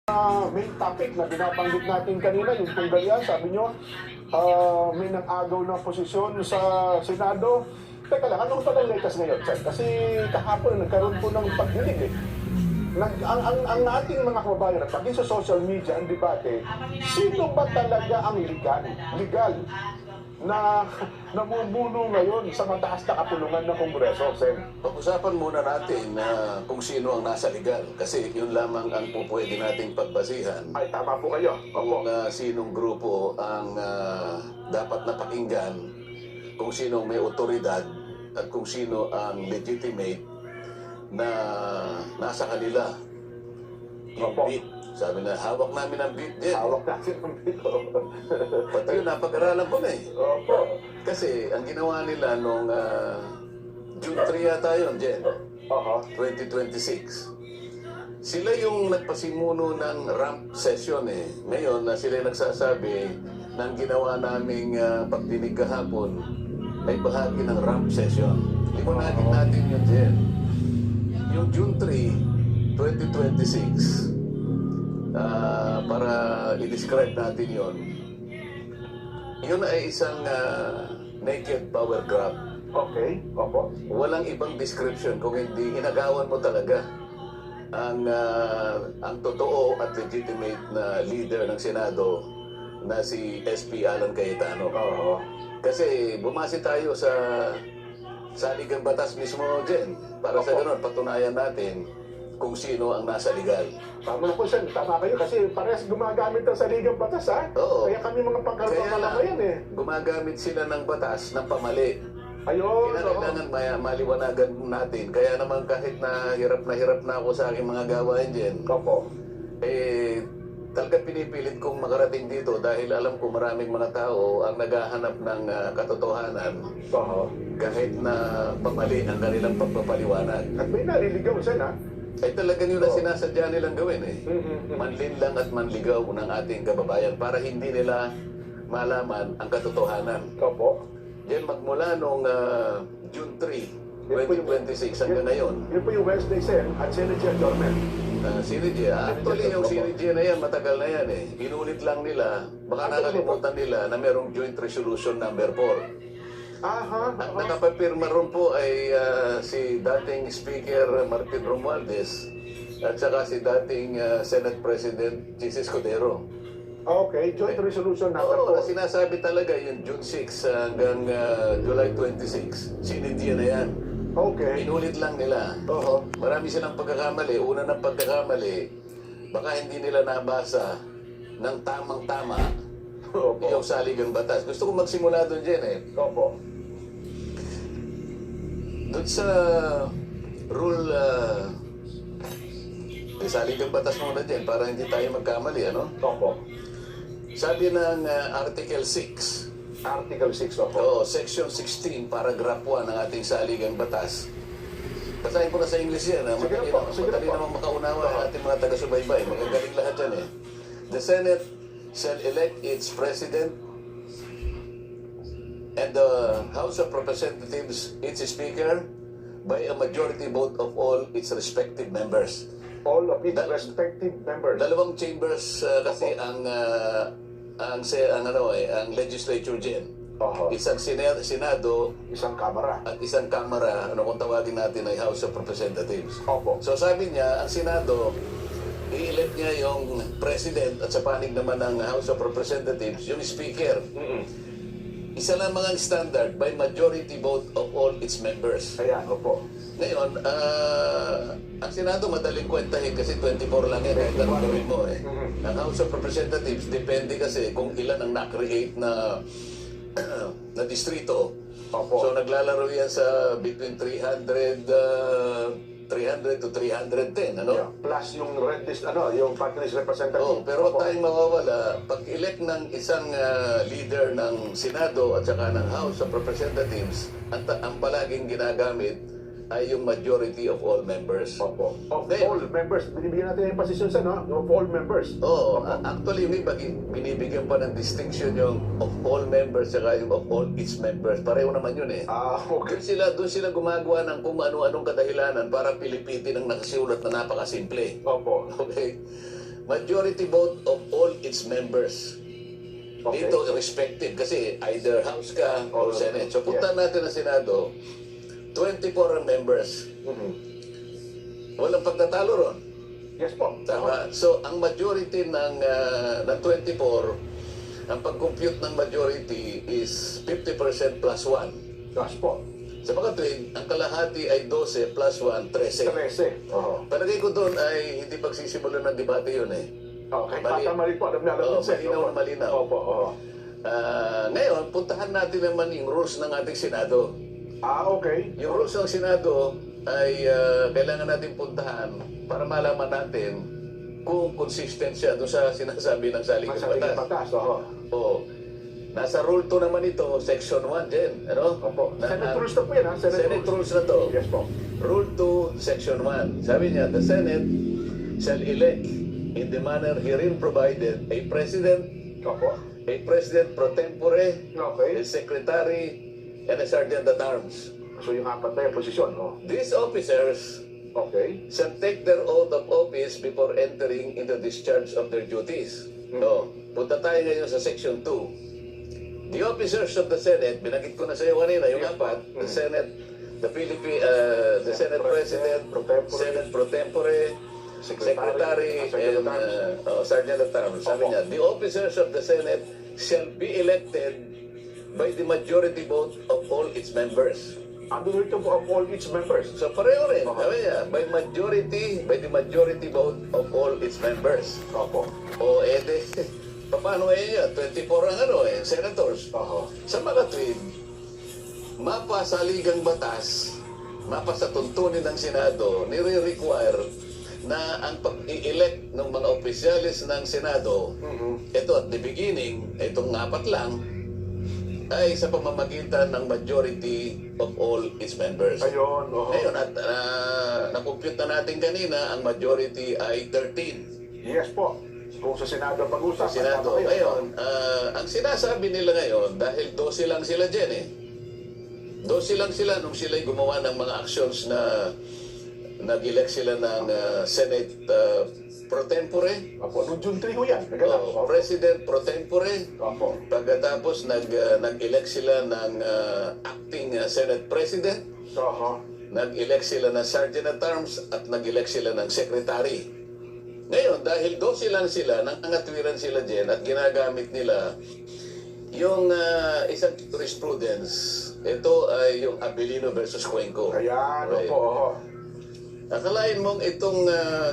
Main topic na binabanggit natin kanina, yung tunggalian, sabi nyo, may nang-agaw na posisyon sa Senado. Teka lang, anong palang latest ngayon, Sen? Kasi kahapon nagkaroon po ng pagdinig eh. Ang ating mga kababayan, at pati sa social media, ang debate, sino ba talaga ang legal na namumuno ngayon sa mataas na kapulungan ng Kongreso, Sen? Pag-usapan muna natin na kung sino ang nasa legal kasi yun lamang ang pwede nating pagbasihan. Ay, tama po kayo. Kung sinong grupo ang dapat napakinggan, kung sino may otoridad at kung sino ang legitimate na nasa kanila. Yung Opo. beat. Sabi na, hawak namin ang beat din. Hawak natin ang dito. Pati yun, napag-aralan ko na eh. Opo. Kasi ang ginawa nila nung June 3 yata yun, Jen, Aha. 2026. Sila yung nagpasimuno ng ramp session eh. Ngayon na sila nagsasabi na ang ginawa naming pagdinig kahapon ay bahagi ng ramp session. Liwanagin natin yun, Jen. Yung June 3, 2026, para i-describe natin yun ay isang naked power grab. Okay. Opo. Walang ibang description kung hindi inagawan mo talaga ang totoo at legitimate na leader ng Senado na si SP Alan Cayetano. Oo. Kasi bumase tayo sa saligang batas mismo, Jen, para sa ganun patunayan natin kung sino ang nasa legal. Tama na po, Sen. Tama kayo kasi parehas gumagamit ng saligang batas, ha? Oo. Kaya kami mga pagkaroon yan, eh. Gumagamit sila ng batas ng pamali. Ayun. Kinakailangan maliwanagan natin. Kaya naman kahit na hirap na ako sa aking mga gawain dyan, Opo. talaga pinipilit kong makarating dito dahil alam ko maraming mga tao ang naghahanap ng katotohanan Oo. kahit na pamali ang kanilang pagpapaliwanag. At may naliligaw, Sen, ha? Ay talagang yun ang sinasadya nilang gawin eh. Mm-hmm. Manlinlang at manligaw ng ating kababayan para hindi nila malaman ang katotohanan. Opo. Yan magmula noong June 3, 2026 hanggang ngayon. Yun po yung Wednesday, Sen, at Senator Dormen. Sinidya, actually yung sinidya na yan, matagal na yan eh. Inulit lang nila, baka nakalimutan nila na merong Joint Resolution number 4. Aha. Ang nakapapirma ron po ay si dating Speaker Martin Romualdez at saka si dating Senate President Jesus Codero. Okay, Joint Resolution number Oo, 4. sinasabi talaga yung June 6 hanggang July 26. Sinidya na yan. Okay. Inulit lang nila. Oo. Marami silang pagkakamali. Una ng pagkakamali, baka hindi nila nabasa ng tamang-tama Opo. yung saligang batas. Gusto ko magsimula doon dyan eh. Opo. Doon sa rule, saligang batas muna dyan para hindi tayo magkamali, ano? Opo. Sabi ng Article 6, Article 6, opo. Section 16, Paragraph 1 ng ating saligang batas. Basahin ko na sa English yan. Sige Madali, po, sige madali po. namang makaunawa ang ating mga taga-subaybay. Magagaling lahat yan eh. The Senate shall elect its president and the House of Representatives its speaker by a majority vote of all its respective members. All of its respective members. Dalawang chambers kasi ang legislature dyan. Oho. Isang Senado Isang kamara. at isang Kamara, kung tawagin natin ay House of Representatives. Opo. So sabi niya, ang Senado, i-elect niya yung President at sa panig naman ng House of Representatives, yung Speaker. Isa lamang ang standard by majority vote of all its members. Ayan, opo. Ngayon, ang Senado madaling kwentahin kasi 24 lang yan. Kahit anong gawin mo eh. Ang House of Representatives, depende kasi kung ilan ang na-create na distrito. Opo. So naglalaro yan sa between 300 to 310, ano? Yeah. Plus yung red list, yung party list representative. Oh, pero Opo. tayong mawawala, pag-elect ng isang leader ng Senado at saka ng House of Representatives, ang palaging ginagamit ay yung majority of all members. Opo. Of Ngayon, all members. Binibigyan natin yung posisyon sa, no? Of all members. Oo, actually yung iba binibigyan pa ng distinction yung of all members saka yung of all its members. Pareho naman yun eh. Okay. Doon sila gumagawa ng kung ano-anong kadahilanan para pilipitin ang nakasulat na napakasimple. Opo. Okay? majority vote of all its members. Okay. Dito, respective, kasi either House ka or Oo. Senate. So, punta natin ang Senado, 24 ang members. Mhm. Walang pagtatalo ron. Yes po. Tama. So, ang majority ng 24, ang pag-compute ng majority is 50% plus 1. Yes po. Sa mga tuwing, ang kalahati ay 12 plus 1, 13. 13. Oo. Palagay ko doon ay hindi pagsisimulan ng debate yun eh. Okay. Mali- Tama rin po. Alam na Oo, Sen. malinaw Opo. na malinaw. Opo. Oo. Ngayon, puntahan natin naman yung rules ng ating Senado. Okay. Yung rules ng Senado ay kailangan natin puntahan para malaman natin kung consistent siya doon sa sinasabi ng saligang Masaling batas. batas. Oo. Oo. Nasa Rule 2 naman ito, Section 1 din. Ano? Opo. Na- Senate rules na po yan, ha? Senate rules na to. Yes po. Rule 2, Section 1. Sabi niya, the Senate shall elect in the manner herein provided a president, Opo. a president pro tempore, Okay. a secretary, and a sergeant at arms. So yung apat na yung posisyon, oh. These officers Okay. shall take their oath of office before entering into discharge of their duties. So, punta tayo ngayon sa Section 2. The officers of the Senate, binanggit ko na sa iyo kanina, yung apat, the Senate, the Senate President, Pro tempore. Senate Pro Tempore, Secretary, and Sergeant at Arms. Sabi Opo. niya, the officers of the Senate shall be elected by the majority vote of all its members. Ano rito po of all its members? So pareho rin, Opo. sabi niya, by the majority vote of all its members. Opo. O ede, paano ngayon yan? 24 ang senators. Oho. Sa mga tweet, mapa sa ligang batas, mapa sa tuntunin ng Senado, nire-require na ang pag-i-elect ng mga opisyalis ng Senado, ito at the beginning, itong apat lang, ay sa pamamagitan ng majority of all its members. Ayun, oho. Ngayon, at na-compute na natin kanina, ang majority ay 13. Yes po. Kung sa Senado pag-usap. Sa Senado. tama kayo. Ngayon, ang sinasabi nila ngayon, dahil 12 lang sila dyan eh. 12 lang sila nung sila'y gumawa ng mga actions na nag-elect sila ng Senate Pro Tempore, Opo. Noong June 3 ho yan. Naganap. Opo. President Pro Tempore, Opo. pagkatapos nag-elect sila ng acting Senate President, Oho. nag-elect sila ng Sergeant at Arms, at nag-elect sila ng Secretary. Ngayon, dahil 12 lang sila, nangangatwiran sila dyan at ginagamit nila yung isang jurisprudence. Ito ay yung Abilino versus Cuenco. Ayan, Right. opo. Oho. Akalain mong itong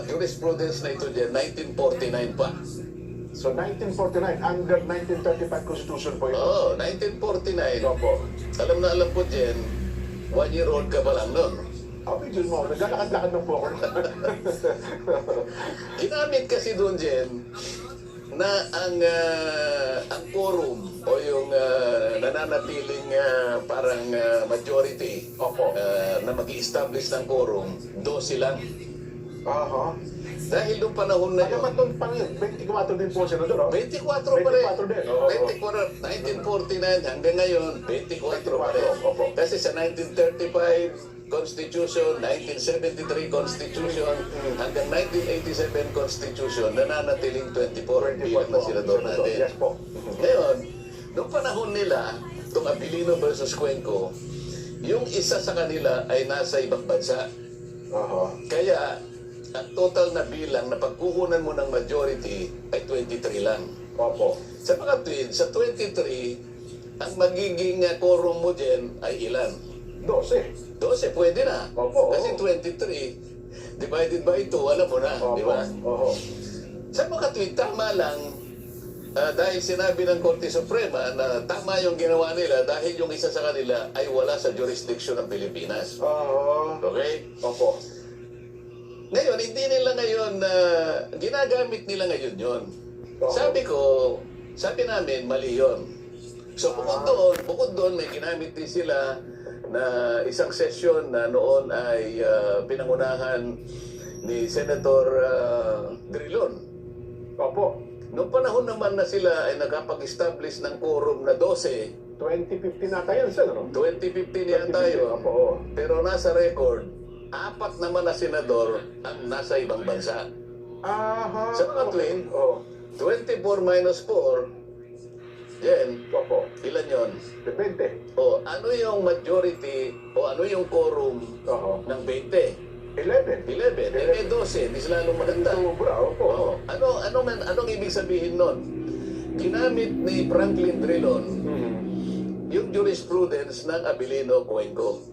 jurisprudence na ito dyan, 1949 pa. So 1949, under 1935 Constitution po ito. Oo, 1949. Opo. Alam na alam ko dyan, 1-year-old ka pa lang nun. Abi, Jun mo, naglalakad-lakad ng po ako. Ginamit kasi doon dyan na ang quorum o yung nananatiling parang majority Opo. na mag-i-establish ng quorum, 12 lang. Aha. Dahil noong panahon na Ano yun, man itong pangin? 24 din po sila doon, oh. 24 pa rin. 24 din, oo. 1949 hanggang ngayon, 24 pa rin. Opo. Kasi sa 1935 Constitution, 1973 Constitution, hanggang 1987 Constitution, nananatiling 24 bilang na sila doon natin. Yes po. Ngayon, noong panahon nila, itong Abilino versus Cuenco, yung isa sa kanila ay nasa ibang bansa. Aha. Kaya, ang total na bilang na pagkukunan mo ng majority ay 23 lang. Opo. Sa mga tweet, sa 23, ang magiging quorum mo dyan ay ilan? 12. 12, pwede na. Opo, Kasi oo. 23 divided by 2, alam mo na, Opo. di ba? Oho. Sa mga tweet, tama lang, dahil sinabi ng Korte Suprema na tama yung ginawa nila dahil yung isa sa kanila ay wala sa jurisdiction ng Pilipinas. Aha. Okay? Opo. Ngayon, hindi nila ngayon, ginagamit nila ngayon yun. Oo. Sabi namin, mali yun. So bukod doon, may ginamit din sila na isang session na noon ay pinangunahan ni Senator Drilon. Opo. Noong panahon naman na sila ay nakapag-establish ng quorum na 12, 2015 nata yan, sir, no? 2015 yan tayo. Opo. Oo. Pero nasa record, 4 naman na senador ang nasa ibang bansa. Aha. Sa mga okay. twin, Oh. 24 minus 4, Jen, Opo. ilan yon? Depende. O ano yung majority o ano yung quorum Oo. ng 20? 11. 11. Eh, may 12. Di sila lalong maganda. Sobra, opo. Oo. Anong ibig sabihin nun? Ginamit ni Franklin Drilon Hmm. yung jurisprudence ng Abilino Cuenco.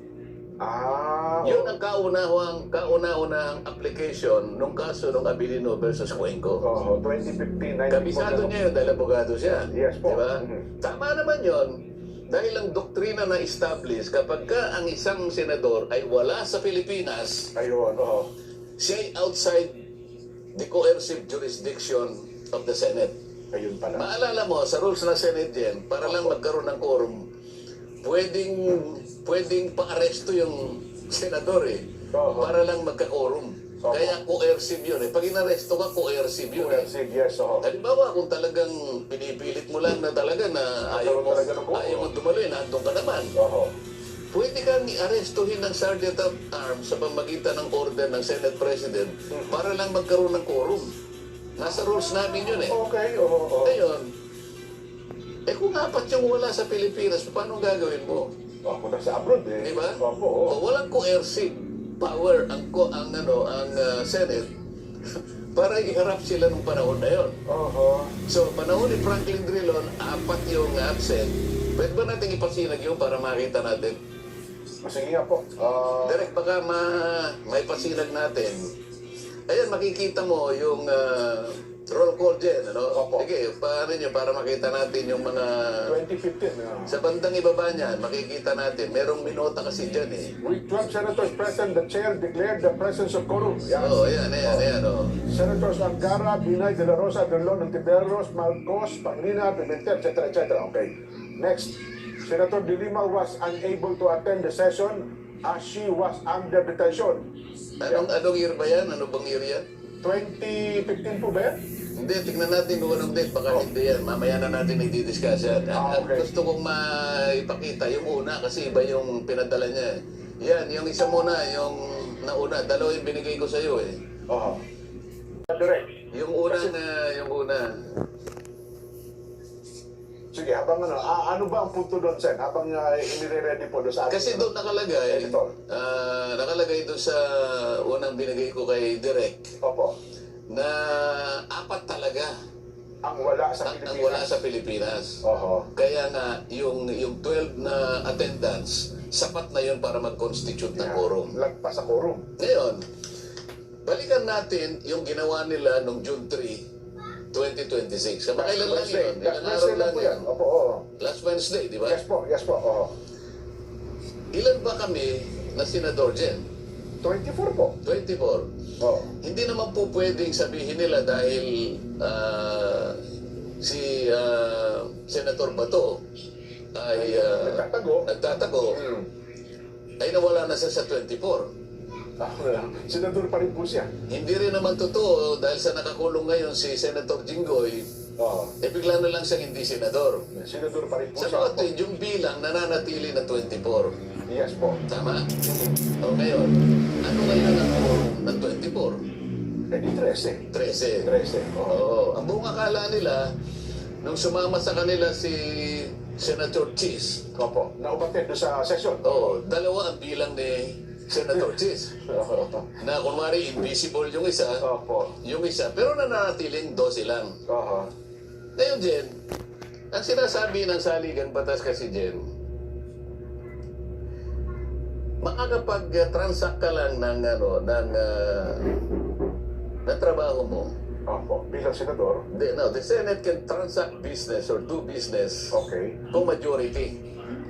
Yun ang kauna-unahang application nung kaso ng Abilino versus Cuenco. 2015, 19. Kabisado niya yun dahil abogado siya. Yes po. Diba? Mhm. Tama naman yun. Dahil ang doktrina na establish, kapag ka ang isang senador ay wala sa Pilipinas, Ayun, oo. siya ay outside the coercive jurisdiction of the Senate. Ayun pala. Maalala mo, sa rules ng Senate yan, para lang magkaroon ng quorum, pwedeng pa-aresto yung senador eh. Oo. Para lang magka-quorum. Oo. Kaya coercive yun eh. Pag inaresto ka, coercive yun eh. Yes, oo. Halimbawa, kung talagang pinipilit mo lang na talaga na ayaw mo, Talaga ng quorum. ayaw mo dumaloy, nandun ka naman. Oo. Pwede kang i-arestuhin ng Sergeant of Arms sa pamagitan ng order ng Senate President para lang magkaroon ng quorum. Nasa rules namin yun eh. Okay, oo. Ngayon, kung apat yung wala sa Pilipinas, paano gagawin mo? Ako nasa abroad eh. Di ba? Opo, oo. O walang coercive power ang Senate para iharap sila nung panahon na yon. Oo. So, panahon ni Franklin Drilon, apat yung absent. Pwede ba natin ipasinag yun para makita natin? Sige nga po. Direct, baka may pasinag natin. Ayan, makikita mo yung roll call dyan, ano? Opo. Sige, paano nyo para makita natin yung mga... 2015. Sa bandang ibaba niyan, makikita natin, merong minota kasi dyan eh. With 12 senators present, the chair declared the presence of quorum. Yan. Oo, ayan, oh. Senators Angara, Binay, De La Rosa, Drilon, Ontiveros, Marcos, Pangilinan, Pimentel, etc. Okay. Next, Senator De Lima was unable to attend the session as she was under detention. Anong year ba yan? Ano bang year yan? 2015 po ba yan? Hindi, tignan natin kung anong date. Baka hindi yan. Mamaya na natin i-discuss yan. Ang Okay. gusto kong maipakita, yung una, kasi iba yung pinadala niya. Yan, yung isa muna, yung nauna. Dalawa yung binigay ko sa'yo eh. Oo. Direct. Yung una. Sige, habang ano ba ang punto doon, Sen? Habang inire-ready po doon sa akin. Kasi doon nakalagay, Editor. nakalagay doon sa unang binigay ko kay Direk, Opo. na apat talaga Ang wala sa ang Pilipinas. wala sa Pilipinas. Oo. Kaya nga, yung 12 na attendance, sapat na yun para mag-constitute ng quorum. Lagpas sa quorum. Ngayon, balikan natin yung ginawa nila noong June 3, 2026. Kamakailan lang yun. Ilang Last araw Wednesday lang po yun. yan. Opo, oo. Last Wednesday, di ba? Yes po. Oo. Ilan ba kami na senador dyan? 24 po. 24. Oo. Hindi naman po pwedeng sabihin nila dahil si Senator Bato ay nagtatago, Hmm. ay nawala na siya sa 24. Senador pa rin po siya. Hindi rin naman totoo dahil sa nakakulong ngayon si Senator Jinggoy, Oo. bigla na lang siyang hindi senador. Senador pa rin po Sa siya. mga tweet, yung bilang nananatili na 24. Yes po. Tama? O ngayon, ano ngayon ang quorum ng 24? Eh di 13. 13. 13. Oo. Oo. Ang buong akala nila, nung sumama sa kanila si Senator Cheese, Opo. Naubatid doon sa session. dalawa ang bilang ni Senator Cheese. Na kunwari invisible yung isa, Opo. pero nananatiling 12 lang. Oo. Ngayon, Jen, ang sinasabi ng saligan batas kasi, Jen, makakapag-transact ka lang ng trabaho mo. Opo. Bilang senador. The Senate can transact business or do business Okay. kung majority.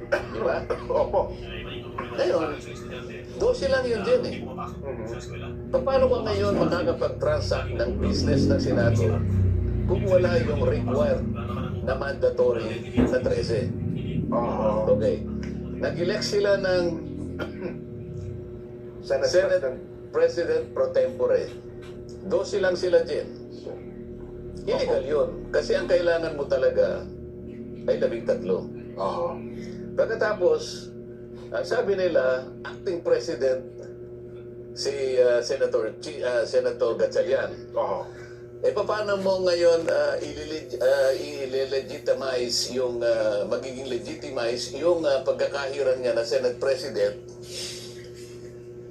Di ba? Opo. Ngayon, 12 lang yun din eh. Paano ka ngayon makakapag-transact ng business ng Senado kung wala yung required na mandatory na 13? Oo. Okay. Nag-elect sila ng Senate Senate President pro tempore. 12 lang sila din. Illegal yun. Kasi ang kailangan mo talaga ay 13. Oo. Pagkatapos, ang sabi nila, acting president, si Senator Gatchalian. Oo. Eh, paano mo ngayon i-legitimize yung, magiging legitimize yung pagkakahiran niya na Senate President?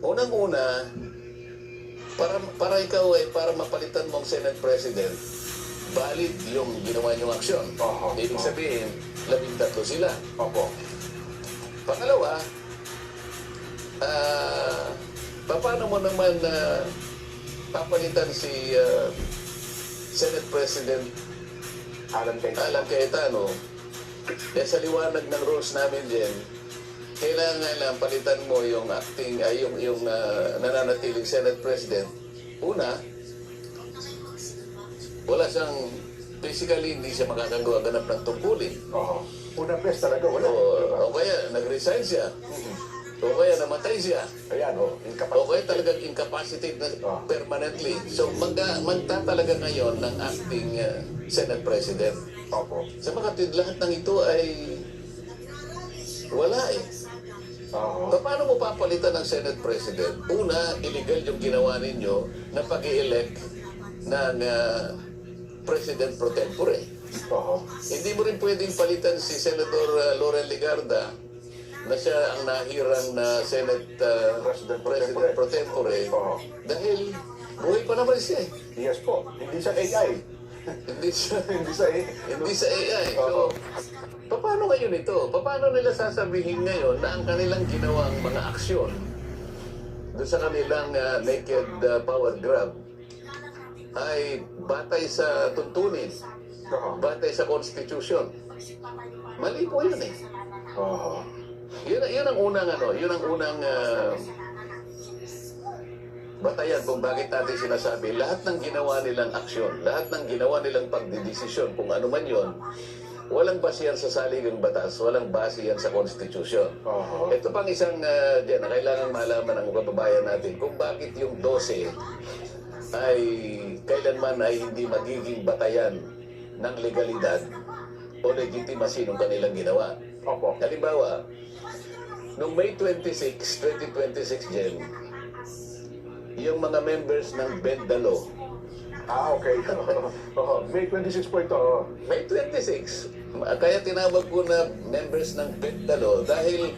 Unang-una, para ikaw para mapalitan mong Senate President, valid yung ginawa niyong aksyon. Oo. Ibig sabihin, 13 sila. Opo. Pangalawa, paano mo naman papalitan si Senate President Alan Cayetano. Alan Cayetano? Eh, sa liwanag ng rules namin din, kailangan lang palitan mo yung acting, yung nananatiling Senate President. Una, wala siyang, basically hindi siya makakagawa ganap ng tungkulin. Oo. Unang press talaga, wala. O kaya nag-resign siya. O kaya namatay siya. Ayan, O kaya talagang incapacitated na permanently. So magtatalaga ngayon ng acting Senate President. Opo. Sa makatid, lahat ng ito ay wala eh. Oo. Paano mo papalitan ng Senate President? Una, illegal yung ginawa ninyo na pag-i-elect ng President pro tempore. Oo. Hindi mo rin pwedeng palitan si Senator Loren Legarda na siya ang nahirang na Senate President pro tempore Oo. dahil buhay pa naman siya eh. Yes po. Hindi sa AI. Hindi siya, Hindi sa AI. hindi sa AI. Oo. So, paano ngayon ito? Paano nila sasabihin ngayon na ang kanilang ginawang mga aksyon doon sa kanilang naked power grab ay batay sa tuntunin, Oo. batay sa Constitution? Mali po yun eh. Oo. Yun ang unang batayan kung bakit natin sinasabi lahat ng ginawa nilang aksyon, lahat ng ginawa nilang pagdidesisyon, kung ano man yun, walang base yan sa saligang batas, walang base yan sa Constitution. Oo. Ito pang isang dyan na kailangan malaman ng kababayan natin kung bakit yung 12 ay kailanman ay hindi magiging batayan ng legalidad o legitimacy ng kanilang ginawa. Opo. Halimbawa, noong May 26, 2026 Jen, yung mga members ng Bendalo, Okay. Oo. May 26 po ito. Oo. May 26, kaya tinawag ko na members ng Bendalo dahil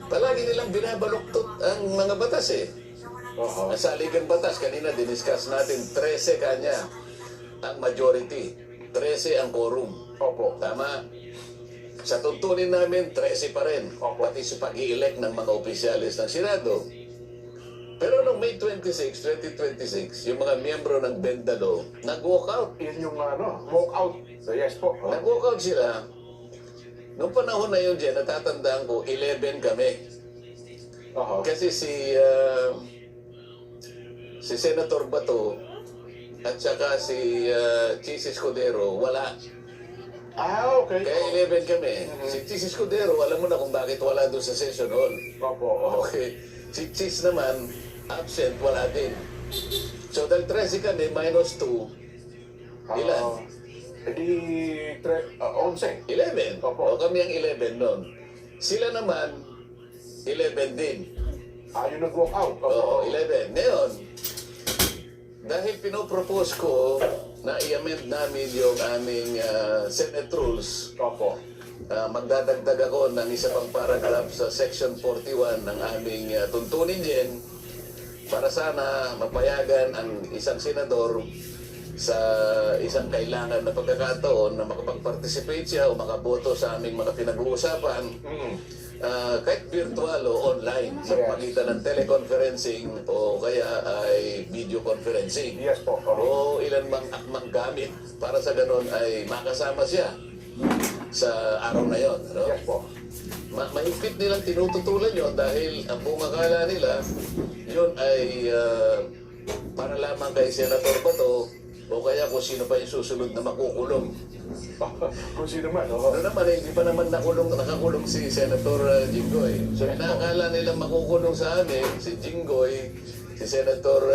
palagi nilang binabaluktot ang mga batas eh. Oo. Ang saligang batas, kanina diniscuss natin, 13 kanya ang majority, 13 ang quorum. Opo. Tama? Sa tuntunin namin, 13 pa rin. Pati sa pag-i-elect ng mga opisyalis ng Senado. Pero noong May 26, 2026, yung mga miyembro ng Bendalo, nag-walk out. Yun yung walk out. So yes po. Oo. Nag-walk out sila. Noong panahon na yun, Jen, natatandaan ko, 11 kami. Oo. Kasi si Senator Bato at saka si Chis Escudero, wala. Okay. Kaya 11 kami. Si Chis Escudero, alam mo na kung bakit wala doon sa session hall. Opo. Oo. Okay. Si Chis naman, absent, wala din. So, dahil 13 kami, minus 2, ilan? Edi 11. 11. Opo. O kami ang 11 noon. Sila naman, 11 din. Yun nag-walk out. Oo, 11. Ngayon, dahil pinopropose ko na i-amend namin yung aming Senate rules, Opo. magdadagdag ako ng isa pang paragraph sa Section 41 ng aming tuntunin din para sana mapayagan ang isang senador sa isang kailangan na pagkakataon na makapag-participate siya o makaboto sa aming mga pinag-uusapan kahit virtual o online sa Yes. pagitan ng teleconferencing o kaya ay video conferencing Yes po. o Oo. ilan mang akmang gamit para sa ganon ay makasama siya sa araw na yon. Ano? Yes po. Mahigpit nilang tinututulan yon dahil ang buong akala nila yun ay para lamang kay Senator Bato o kaya kung sino pa yung susunod na makukulong. Kung sino man. Oo. Ano naman, hindi pa naman nakakulong si Senator Jinggoy. So, inaakala nila makukulong sa amin si Jinggoy, si Senator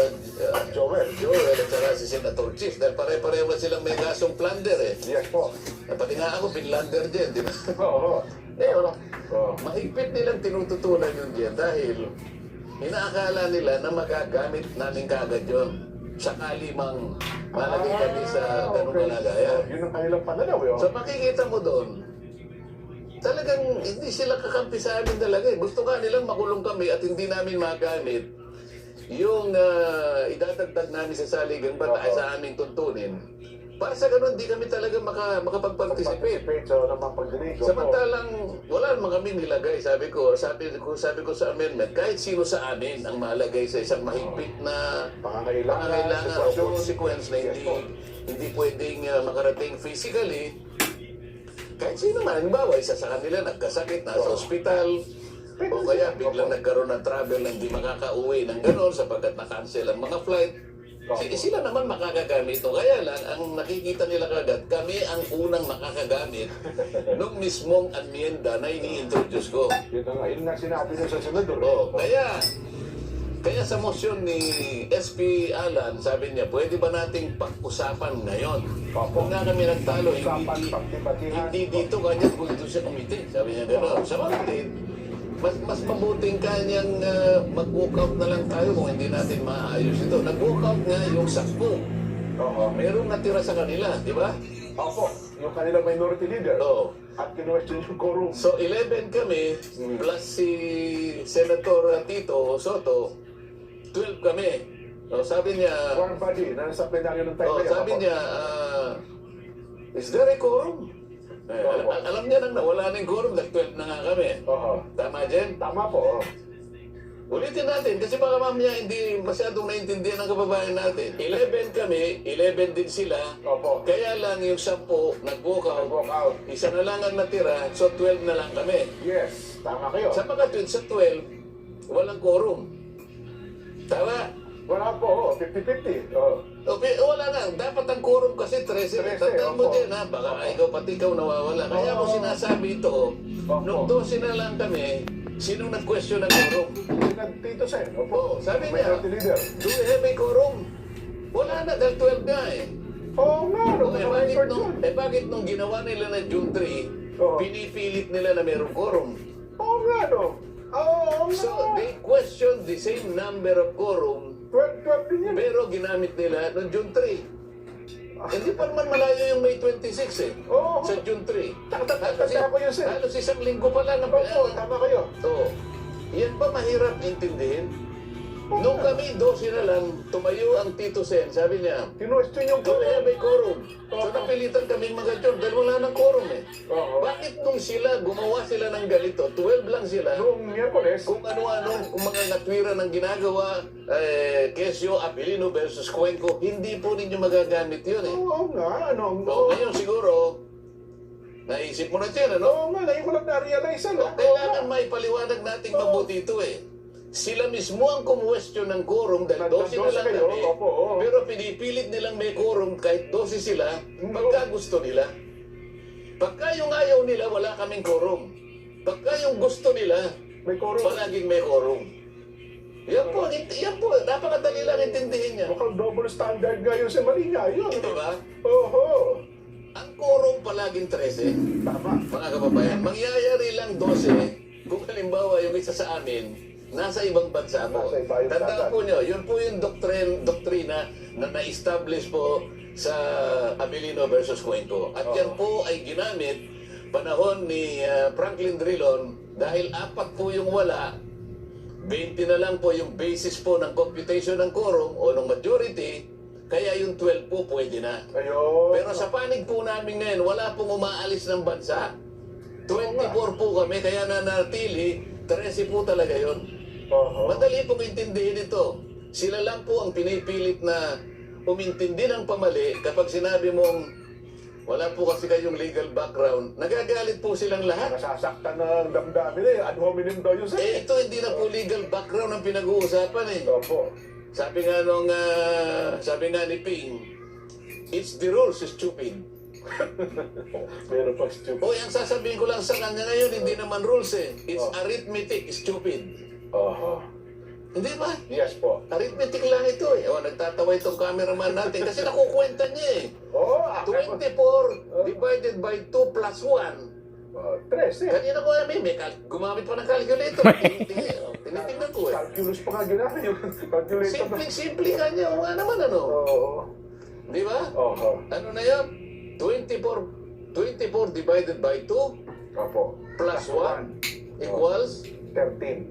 Joel at saka si Senator Chief. Dahil pare-pareho na silang may kasong plunder eh. Yes po. Pati nga ako, pinlander din, di ba? Oo. Eh, Oo. mahigpit nilang tinututunan yun dyan dahil inaakala nila na magagamit namin kagad yun. Sakali mang malagay kami sa ganung kalagayan. Yun ang kanilang pananaw, yun. So makikita mo doon, talagang hindi sila kakampi sa amin talaga. Gusto nga nilang makulong kami at hindi namin magamit yung idadagdag namin sa saligang batas sa aming tuntunin. Para sa ganun, di kami talaga makapag-participate. So, naman pagdinig. Samantalang wala naman kami nilagay. Sabi ko sa amendment, kahit sino sa amin ang malagay sa isang mahigpit na pangangailangan o consequence na hindi pwedeng makarating physically, kahit sino man, halimbawa, isa sa kanila nagkasakit, nasa ospital, o kaya biglang nagkaroon ng travel na hindi makakauwi ng gano'n sapagkat na-cancel ang mga flight, sila naman makakagamit ito. Kaya lang, ang nakikita nila kagad, kami ang unang makakagamit nung mismong amyenda na ini-introduce ko. Yun nga sinabi nyo sa senador. Kaya sa motion ni SP Alan, sabi niya, pwede ba nating pag-usapan ngayon? Kung nga kami nagtalo, hindi dito kanya Constitution Committee. Sabi niya gano'n. Sa bakit, mas mabuting kanyang mag-walk out na lang tayo kung hindi natin maayos ito. Nag-walk out nga yung 10. Merong natira sa kanila, di ba? Opo, yung kanilang minority leader. At kinwestiyon yung quorum. So 11 kami, plus si Senator Tito Soto, 12 kami. Sabi niya... Warm body na nasa plenaryo ng tayo. Sabi niya, is there a quorum? Alam niya nang nawala ng quorum, nag-12 na nga kami. Tama, Jen? Tama po. Ulitin natin, kasi baka mamaya hindi masyadong naintindihan ng kababayan natin. 11 kami, 11 din sila. Kaya lang yung 10 nag-walk out. Isa na lang ang natira, so 12 na lang kami. Yes, tama kayo. Sa mga sa 12, walang quorum. Tama? Wala po, 50-50. Okay, wala na. Dapat ang quorum kasi 13. Tandaan mo din ha, baka pati ikaw nawawala. Kaya ako sinasabi ito, nung 12 na lang kami, sinong nag-question ng quorum? Tito Sen, sabi niya, do we have a quorum? Wala na, dahil 12 nga eh. Bakit nung ginawa nila na June 3, pinipilit nila na mayroong quorum? So, they questioned the same number of quorum, pero ginamit nila noong June 3. Hindi pa naman malayo yung May 26 eh. Sa June 3. Halos isang linggo pa lang. Tama kayo. Yan ba mahirap intindihin? Nung kami 12 na lang, tumayo ang Tito Sen, sabi niya, Kinwestiyon yung kaya may quorum. So napilitan kaming mga John dahil wala ng quorum eh. Bakit nung gumawa sila ng ganito, 12 lang sila, Noong Miyerkules, kung ano-ano, kung mga natwira ng ginagawa, Quezio, Abilino versus Cuenco, hindi po ninyo magagamit yun eh. Ngayon siguro, naisip mo na dyan, ano? Ngayon ko lang na-realize. Kailangan maipaliwanag nating mabuti ito eh. Sila mismo ang kumwestiyon ng quorum dahil 12 na lang kami, pero pinipilit nilang may quorum kahit 12 sila, pagka gusto nila. Pagka yung ayaw nila, wala kaming quorum. Pagka yung gusto nila, palaging may quorum. Yan po, napakadali lang intindihin niya. Mukhang double standard nga yun sa mali nga yun. Di ba? Ang quorum palaging 13. Tama. Mga kababayan, mangyayari lang 12 kung halimbawa yung isa sa amin, nasa ibang bansa po. Tandaan po nyo, yun po yung doktrina na na-establish po sa Abilino versus Cuenco. At yan po ay ginamit panahon ni Franklin Drilon dahil 4 po yung wala, 20 na lang po yung basis po ng computation ng quorum o ng majority, kaya yung 12 po pwede na. Pero sa panig po namin ngayon, wala pong umaalis ng bansa. 24 po kami, kaya nanatili, 13 po talaga yun. Madali pong intindihin ito. Sila lang po ang pinipilit na umintindi ng pamali kapag sinabi mong wala po kasi kayong legal background. Nagagalit po silang lahat. Nasasaktan ng damdamin eh. Ad hominem daw yun sa'yo. Ito hindi na po legal background ang pinag-uusapan eh. Sabi nga ni Ping, it's the rules, stupid. Meron pang stupid. Ang sasabihin ko lang sa kanya ngayon, hindi naman rules eh. It's arithmetic, stupid. Hindi ba? Yes po. Arithmetic lang ito eh. Nagtatawa itong cameraman natin kasi nakukwenta niya eh. 24 divided by 2 plus 1. 13. Kanina ko gumamit pa ng calculator. Tinitingnan ko eh. calculus pa nga ginamit yung calculator. Simple nga niya. O nga naman, ano? Oo. Di ba? Oo. Ano na yan? 24 divided by 2 Opo. plus 1 equals 13.